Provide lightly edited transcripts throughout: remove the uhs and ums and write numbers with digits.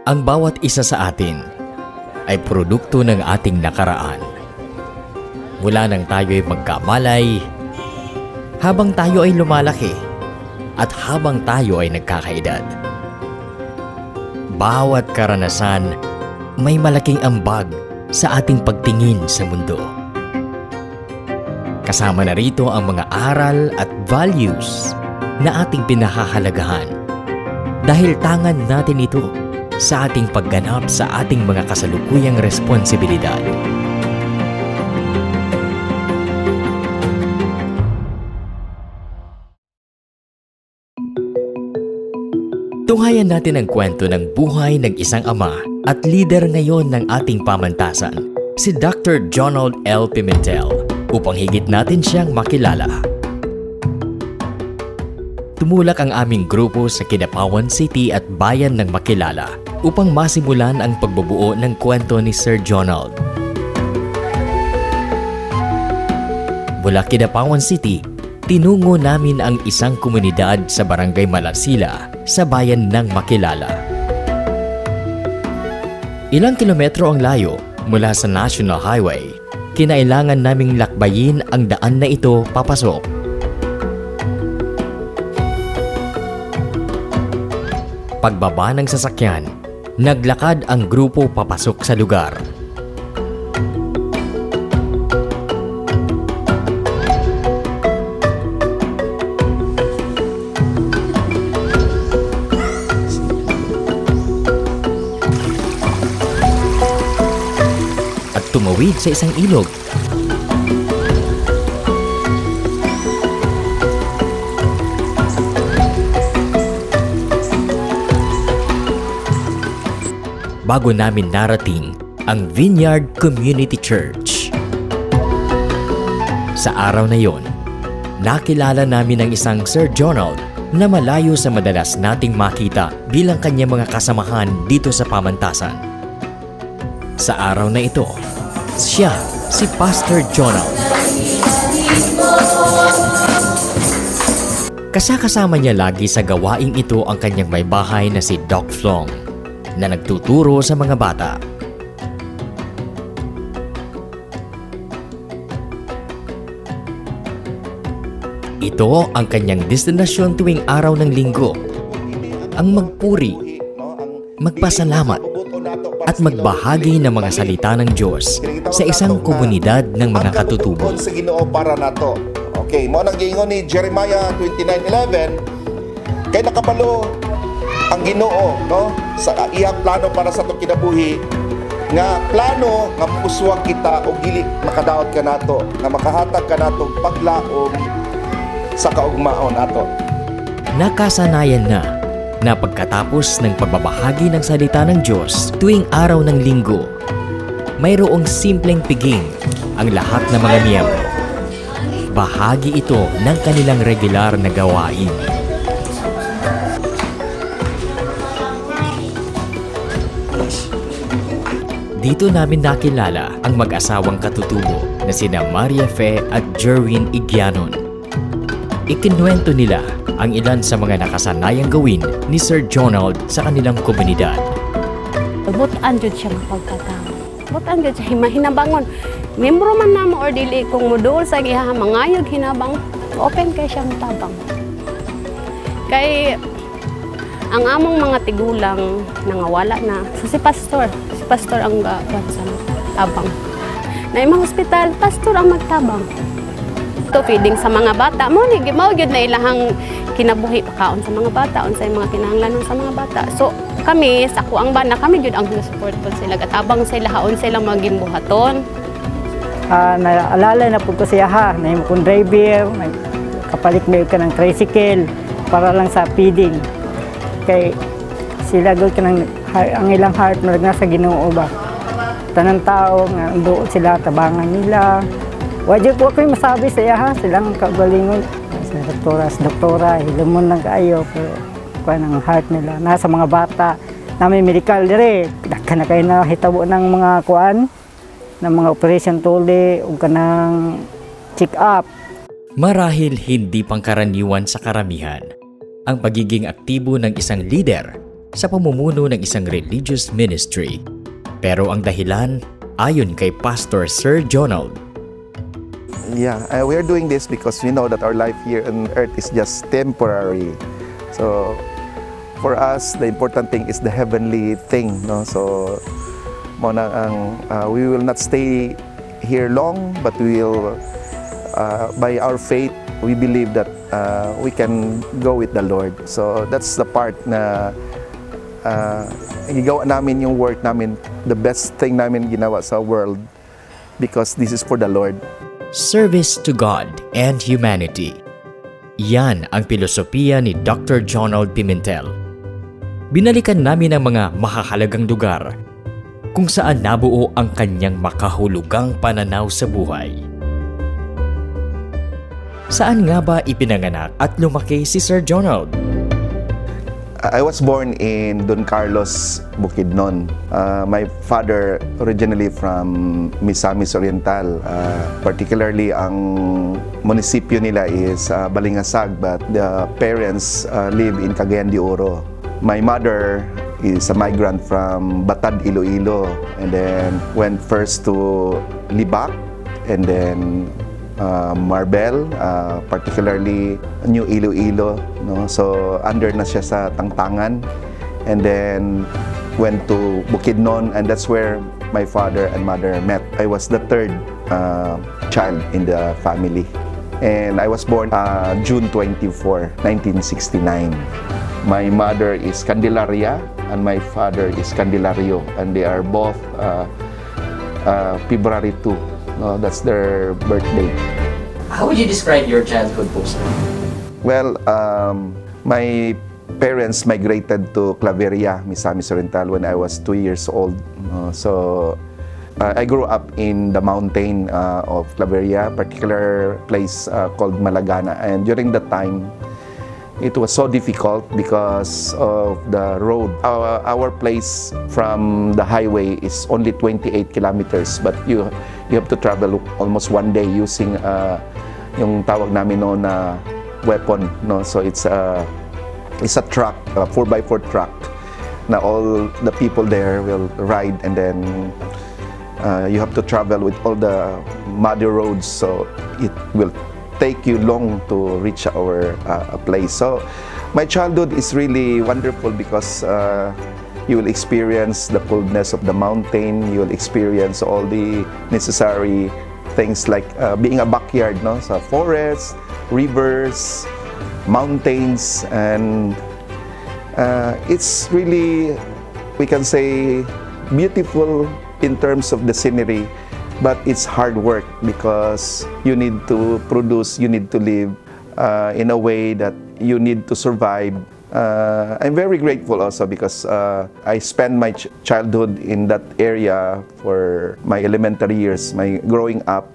Ang bawat isa sa atin ay produkto ng ating nakaraan. Mula nang tayo'y magkamalay, habang tayo ay lumalaki, at habang tayo ay nagkakaedad. Bawat karanasan may malaking ambag sa ating pagtingin sa mundo. Kasama na rito ang mga aral at values na ating pinahahalagahan dahil tangan natin ito sa ating pagganap sa ating mga kasalukuyang responsibilidad. Tunghayan natin ang kwento ng buhay ng isang ama at leader ngayon ng ating pamantasan, si Dr. Jonald L. Pimentel, upang higit natin siyang makilala. Tumulak ang aming grupo sa Kidapawan City at bayan ng Makilala upang masimulan ang pagbubuo ng kwento ni Sir Jonald. Mula Kidapawan City, tinungo namin ang isang komunidad sa Barangay Malasila sa bayan ng Makilala. Ilang kilometro ang layo mula sa National Highway, kinailangan naming lakbayin ang daan na ito papasok. Pagbaba ng sasakyan, naglakad ang grupo papasok sa lugar. At tumawid sa isang ilog. Bago namin narating ang Vineyard Community Church. Sa araw na yon, nakilala namin ang isang Sir Jonald na malayo sa madalas nating makita bilang kanyang mga kasamahan dito sa pamantasan. Sa araw na ito, siya si Pastor Jonald. Kasama niya lagi sa gawaing ito ang kanyang may bahay na si Doc Flong, na nagtuturo sa mga bata. Ito ang kanyang destinasyon tuwing araw ng linggo, ang magpuri, magpasalamat, at magbahagi ng mga salita ng Diyos sa isang komunidad ng mga katutubo. Sa Ginoo para nato. Okay, mo nang giingon ni Jeremiah 29:11, kay nakabalo ang Ginoo, no, sa iyang plano para sa itong kinabuhi, nga plano nga puswag kita o dili makadaot ka nato, nga makahatag ka nato paglaom sa kaugmaon nato. Nakasanayan na pagkatapos ng pagbabahagi ng salita ng Diyos tuwing araw ng linggo, mayroong simpleng piging ang lahat ng mga miyembro. Bahagi ito ng kanilang regular na gawain. Dito namin nakilala ang mag-asawang katutubo na sina Maria Fe at Jerwin Igyanon. Ikinuwento nila ang ilan sa mga nakasanayang gawin ni Sir Jonald sa kanilang komunidad. Butaan jud siya pagkatao. Butaan jud siya hinabangon. Membro man namo or dili kung modul sa iya mangayog hinabang, open kay siya tabang. Kay ang among mga tigulang nangawala na. So si pastor ang tabang. Na imong hospital, pastor ang magtabang. To feeding sa mga bata, mao gyud na ilahang kinabuhi pakaon sa mga bata, unsay mga kinahanglanon sa mga bata. So kami sa kuang bana, kami jud ang support po sila katabang sila haon sila magimbuhaton. Naalala na po ko siya na yung kung driver, kapalit mo ka ng tricycle para lang sa feeding. Kay sila gud kanang ang ilang heart na nasa Ginoo ba. Tanang tao nga doon sila tabangan nila. Wajud po ako masabi sa iya silang kagalingon. Sa doktora, hilumon lang kaayo pero kuan ang heart nila nasa mga bata. Na may medical dire, daghan na kayo na hitabo ng mga kuan ng mga operation tuli ug kanang check up. Marahil hindi pangkaraniwan sa karamihan ang pagiging aktibo ng isang leader sa pamumuno ng isang religious ministry. Pero ang dahilan, ayon kay Pastor Sir Jonald, Yeah, we are doing this because we know that our life here on earth is just temporary. So, for us, the important thing is the heavenly thing, no? So, we will not stay here long, but we will, by our faith, we believe that we can go with the Lord. So, that's the part na gigawa namin yung work namin, the best thing namin ginawa sa world because this is for the Lord. service to God and humanity. Yan ang filosofiya ni Dr. Jonald Pimentel. Binalikan namin ang mga makakalagang lugar kung saan nabuo ang kanyang makahulugang pananaw sa buhay. Saan nga ba ipinanganak at lumaki si Sir Jonald? I was born in Don Carlos, Bukidnon. My father originally from Misamis Oriental. Particularly ang munisipyo nila is Balingasag, but the parents live in Cagayan de Oro. My mother is a migrant from Batad, Iloilo, and then went first to Libak, and then Marbel, particularly New Iloilo, no? So under na siya sa Tangtangan, and then went to Bukidnon, and that's where my father and mother met. I was the third child in the family, and I was born June 24, 1969. My mother is Candelaria and my father is Candelario, and they are both February 2. That's their birthday. How would you describe your childhood po, sir? Well, my parents migrated to Claveria, Misamis Oriental, when I was 2 years old. So I grew up in the mountain of Claveria, particular place called Malagana. And during that time, it was so difficult because of the road. Our place from the highway is only 28 kilometers, but you have to travel almost one day using yung tawag namin noon na weapon, no? So it's a truck, a 4x4 truck na all the people there will ride, and then you have to travel with all the muddy roads, so it will take you long to reach our place. So my childhood is really wonderful because you will experience the coldness of the mountain, you will experience all the necessary things like being a backyard, no? So forests, rivers, mountains, and it's really, we can say, beautiful in terms of the scenery, but it's hard work because you need to produce, you need to live in a way that you need to survive. I'm very grateful also because I spent my childhood in that area for my elementary years, my growing up,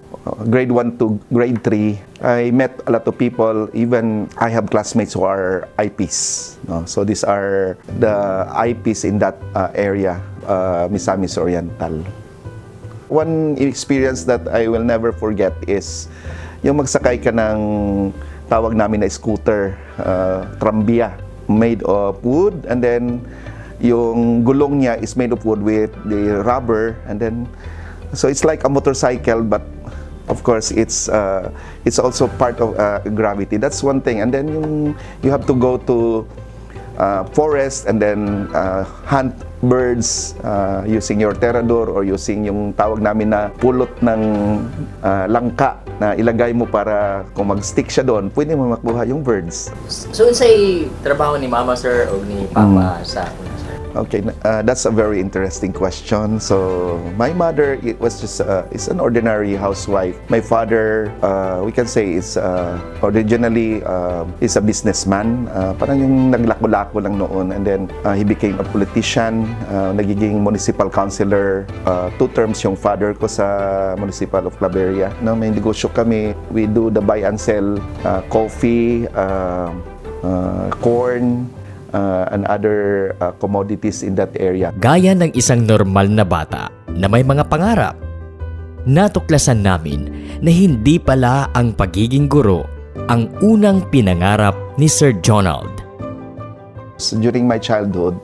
grade 1 to grade 3. I met a lot of people, even I have classmates who are IPs. No? So these are the IPs in that area, Misamis Oriental. One experience that I will never forget is yung magsakay ka ng tawag namin na scooter, Trambiya, made of wood, and then yung gulong niya is made of wood with the rubber, and then so it's like a motorcycle, but of course it's also part of gravity. That's one thing, and then you have to go to forest and then hunt birds using your terador or using yung tawag namin na pulot ng langka na ilagay mo para kung mag-stick siya doon, pwede mo makuha yung birds. So, unsay trabaho ni Mama, sir, o ni Papa sa una, sir? Okay, that's a very interesting question. So, my mother, it was just is an ordinary housewife. My father, we can say, is originally is a businessman. Parang yung naglako-lako lang noon, and then he became a politician, nagiging municipal councilor. 2 terms yung father ko sa municipal of Claveria. No, may negosyo kami. We do the buy and sell coffee, corn, and other commodities in that area. Gaya ng isang normal na bata na may mga pangarap, natuklasan namin na hindi pala ang pagiging guro ang unang pinangarap ni Sir Jonald. So during my childhood,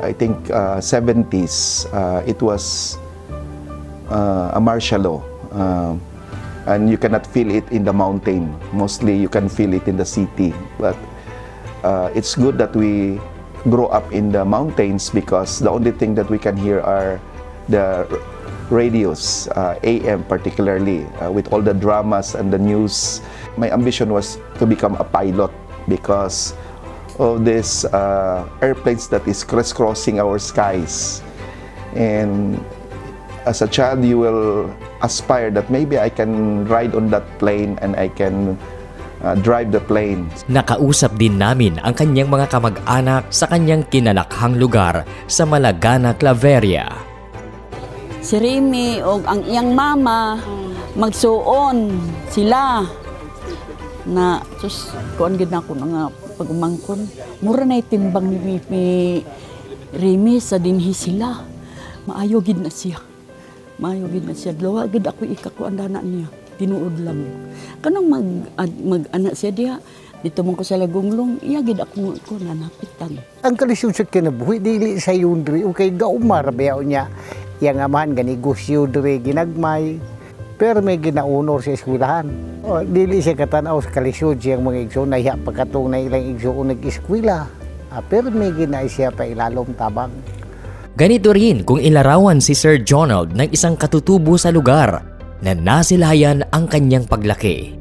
I think 70s, it was a martial law. And you cannot feel it in the mountain. Mostly you can feel it in the city. But it's good that we grow up in the mountains because the only thing that we can hear are the radios, AM particularly, with all the dramas and the news. My ambition was to become a pilot because of this airplanes that is crisscrossing our skies. And as a child, you will aspire that maybe I can ride on that plane and I can drive the plane. Nakausap din namin ang kanyang mga kamag-anak sa kanyang kinalakhang lugar sa Malagana, Claveria. Si Remy o ang iyang mama magsuon sila na sus kuan gid nako nga pagumangkon mura na timbang ni Remy sa dinhi sila maayo gid na siya luwa gid ako ikakuan dana niya tinuod lang kanang mag-anak siya diha dito man ko sa Lagunglong iya gid ako ko nanapitan ang kalisyon sa kinabuhi dili sa yundri okay gaumar bayaw niya yang amahan ganegosyo dire ginagmay pero may ginaunor sa eskwelahan dili siya katanaw sa kalisyon siyang mga igsoon nahiya pagkatong na ilang igsoon nag-eskwela pero may ginay siya pa ilalom tabang. Ganito rin kung ilarawan si Sir Jonald ng isang katutubo sa lugar na nasilayan ang kanyang paglaki.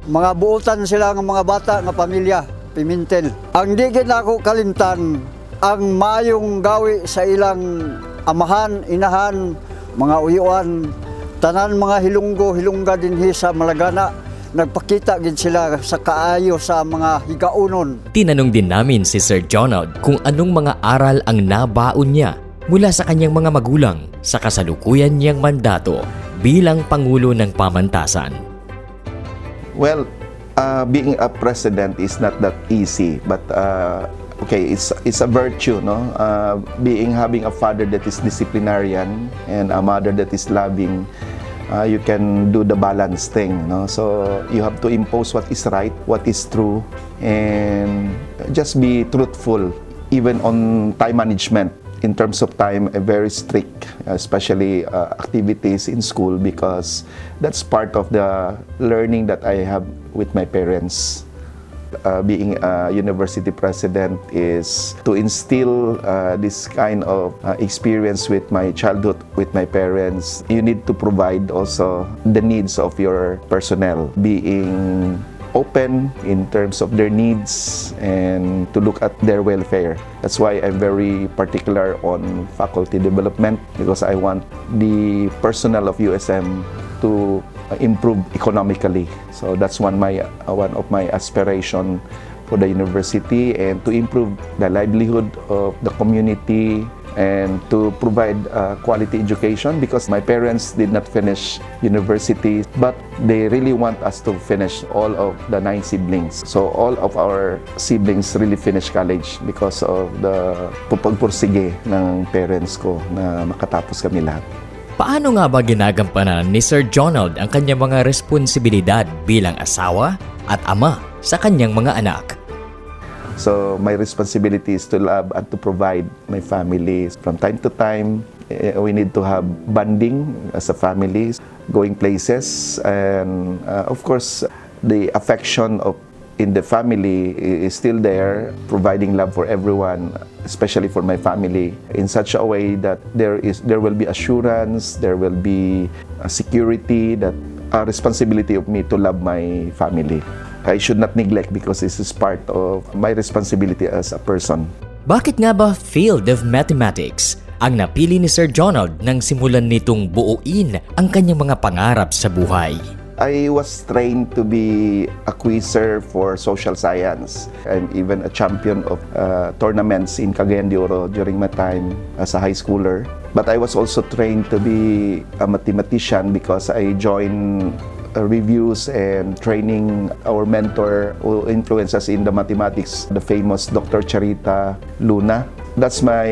Mga buotan sila ng mga bata ng pamilya, Pimentel. Ang di gid ako kalimtan, ang mayong gawi sa ilang amahan, inahan, mga uyuan, tanan mga hilungga dinhi sa Malagana, nagpakita gid sila sa kaayo sa mga higaunon. Tinanong din namin si Sir Jonald kung anong mga aral ang nabaon niya mula sa kanyang mga magulang sa kasalukuyan niyang mandato bilang Pangulo ng Pamantasan. Well, being a president is not that easy, but okay, it's a virtue, no? Having a father that is disciplinarian and a mother that is loving, you can do the balance thing, no? So you have to impose what is right, what is true, and just be truthful, even on time management. In terms of time, very strict, especially activities in school because that's part of the learning that I have with my parents. Being a university president is to instill this kind of experience with my childhood, with my parents. You need to provide also the needs of your personnel, being open in terms of their needs and to look at their welfare. That's why I'm very particular on faculty development because I want the personnel of USM to improve economically. So that's one of my aspiration for the university and to improve the livelihood of the community and to provide quality education because my parents did not finish university but they really want us to finish all of the 9 siblings. So all of our siblings really finished college because of the pagpursige ng parents ko na makatapos kami lahat. Paano nga ba ginagampanan ni Sir Jonald ang kanyang mga responsibilidad bilang asawa at ama sa kanyang mga anak? So my responsibility is to love and to provide my family. From time to time, we need to have bonding as a family, going places, and of course, the affection in the family is still there, providing love for everyone, especially for my family, in such a way that there will be assurance, there will be a security, that a responsibility of me to love my family. I should not neglect because this is part of my responsibility as a person. Bakit nga ba field of mathematics ang napili ni Sir Jonald nang simulan nitong buuin ang kanyang mga pangarap sa buhay? I was trained to be a quizzer for social science. I'm even a champion of tournaments in Cagayan de Oro during my time as a high schooler. But I was also trained to be a mathematician because I joined reviews and training our mentor who influenced us in the mathematics, the famous Dr. Charita Luna. That's my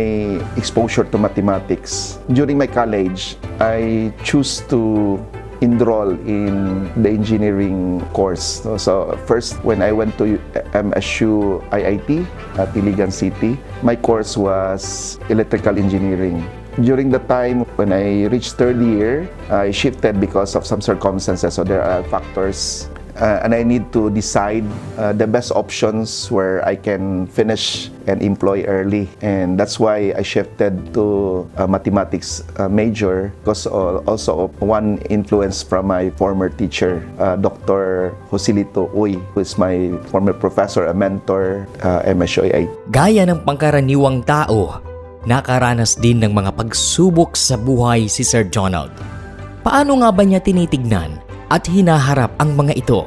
exposure to mathematics. During my college, I choose to enroll in the engineering course. So first, when I went to MSU IIT at Iligan City, my course was electrical engineering. During the time when I reached third year, I shifted because of some circumstances. So there are factors and I need to decide the best options where I can finish and employ early. And that's why I shifted to mathematics major, because also of one influence from my former teacher, Dr. Joselito Uy, who is my former professor, a mentor, MSUI. Gaya ng pangkaraniwang tao, nakaranas din ng mga pagsubok sa buhay si Sir Jonald. Paano nga ba niya tinitignan at hinaharap ang mga ito?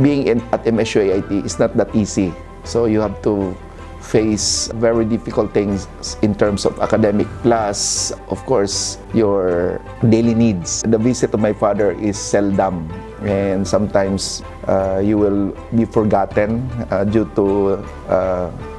Being at MSUIT is not that easy. So you have to face very difficult things in terms of academic, plus, of course, your daily needs. The visit of my father is seldom, and sometimes you will be forgotten due to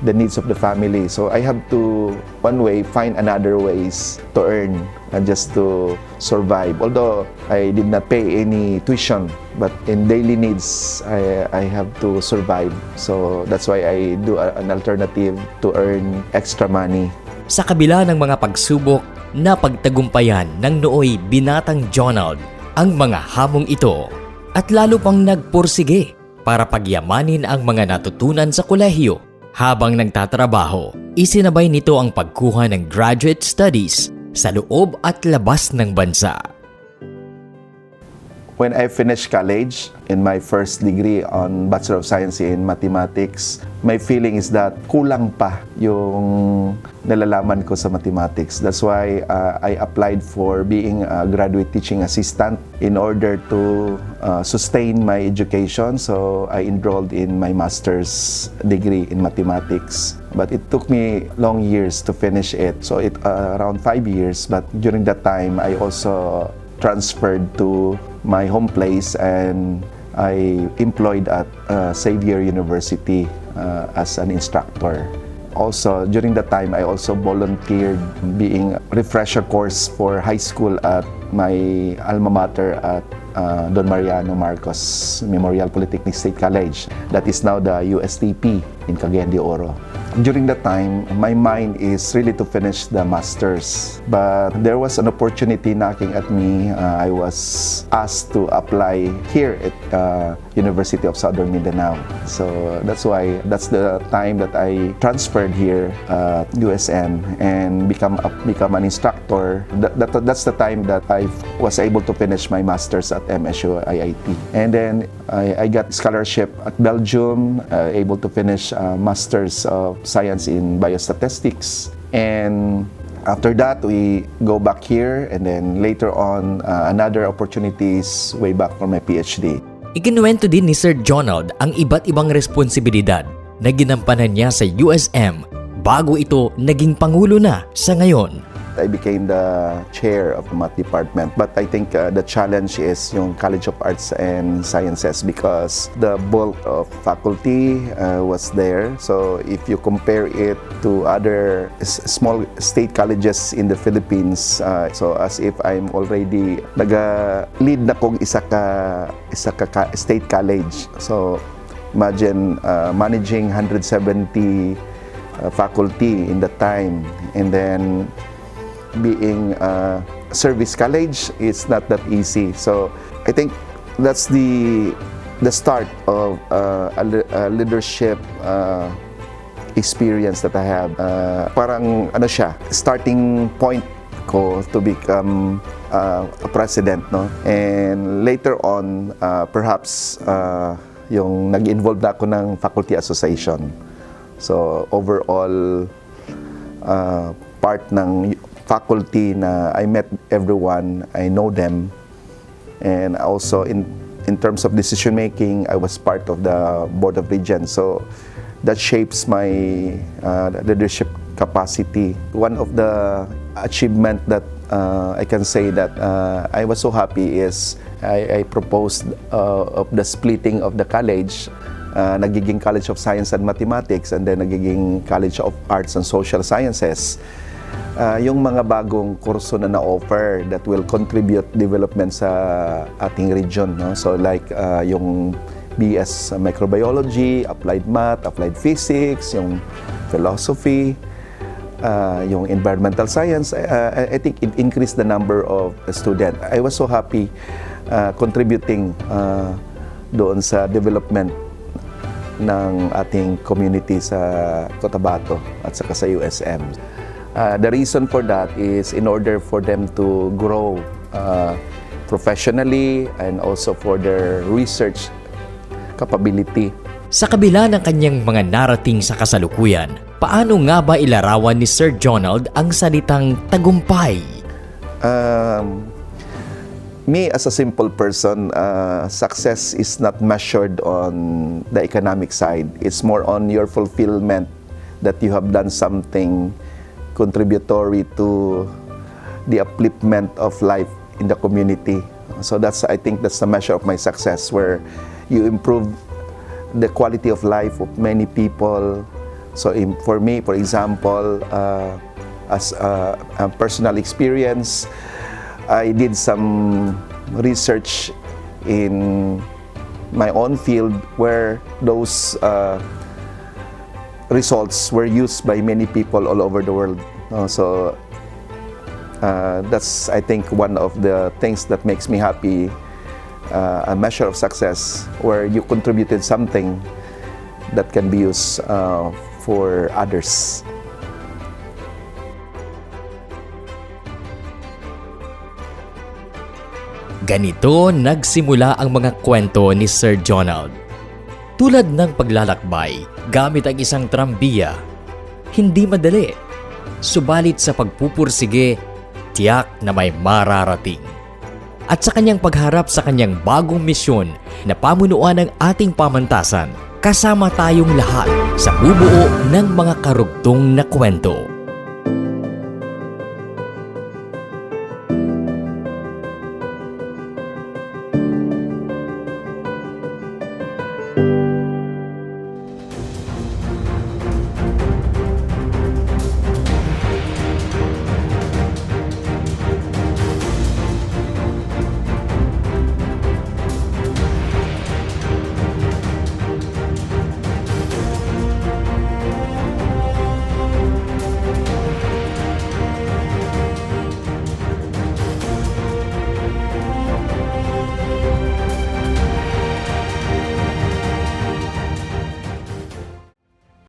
the needs of the family. So I have to, one way, find another ways to earn and just to survive. Although I did not pay any tuition, but in daily needs, I have to survive. So that's why I do an alternative to earn extra money. Sa kabila ng mga pagsubok, napagtagumpayan ng nooy binatang Jonald ang mga hamong ito at lalo pang nagpursige para pagyamanin ang mga natutunan sa kolehiyo. Habang nagtatrabaho, isinabay nito ang pagkuha ng graduate studies sa loob at labas ng bansa. When I finished college in my first degree on Bachelor of Science in Mathematics, my feeling is that kulang pa yung nalalaman ko sa mathematics. That's why I applied for being a graduate teaching assistant in order to sustain my education. So I enrolled in my master's degree in mathematics. But it took me long years to finish it. So around 5 years. But during that time, I also transferred to my home place and I employed at Xavier University as an instructor. Also, during that time, I also volunteered being a refresher course for high school at my alma mater at Don Mariano Marcos Memorial Polytechnic State College. That is now the USTP in Cagayan de Oro. During that time, my mind is really to finish the masters. But there was an opportunity knocking at me. I was asked to apply here at University of Southern Mindanao. So that's the time that I transferred here at USM and become an instructor. That's the time that I was able to finish my masters at MSU IIT. And then I got scholarship at Belgium, able to finish masters of science in biostatistics. And after that, we go back here, and then later on, another opportunities way back for my PhD. Ikinuwento din ni Sir Jonald ang iba't ibang responsibilidad na ginampanan niya sa USM bago ito naging pangulo na sa ngayon. I became the chair of the math department. But I think the challenge is yung College of Arts and Sciences, because the bulk of faculty was there. So if you compare it to other small state colleges in the Philippines, so as if I'm already naga-lead na kong isa ka state college. So imagine managing 170 faculty in that time, and then being a service college is not that easy. So I think that's the start of a leadership experience that I have. Parang ano siya, starting point ko to become a president, no? And later on, perhaps yung nag-involve na ako ng faculty association. So overall, part ng faculty na I met everyone, I know them, and also in terms of decision making, I was part of the board of regents. So that shapes my leadership capacity. One of the achievement that I can say that I was so happy is I proposed of the splitting of the college. Nagiging College of Science and Mathematics, and then nagiging College of Arts and Social Sciences. yung mga bagong kurso na na-offer that will contribute development sa ating region, no? So like yung BS Microbiology, Applied Math, Applied Physics, yung Philosophy, yung Environmental Science. I think it increased the number of students. I was so happy contributing doon sa development ng ating community sa Cotabato at saka sa USM. The reason for that is in order for them to grow professionally and also for their research capability. Sa kabila ng kanyang mga narating sa kasalukuyan, paano nga ba ilarawan ni Sir Jonald ang salitang tagumpay? Me as a simple person, success is not measured on the economic side. It's more on your fulfillment that you have done something contributory to the upliftment of life in the community. So I think that's the measure of my success, where you improve the quality of life of many people. So for me, for example, as a personal experience, I did some research in my own field where those results were used by many people all over the world. So that's, I think, one of the things that makes me happy, a measure of success where you contributed something that can be used for others. Ganito nagsimula ang mga kwento ni Sir Jonald. Tulad ng paglalakbay gamit ang isang trambiya, hindi madali. Subalit sa pagpupursige, tiyak na may mararating. At sa kanyang pagharap sa kanyang bagong misyon na pamunuan ng ating pamantasan, kasama tayong lahat sa bubuo ng mga karugtong na kwento.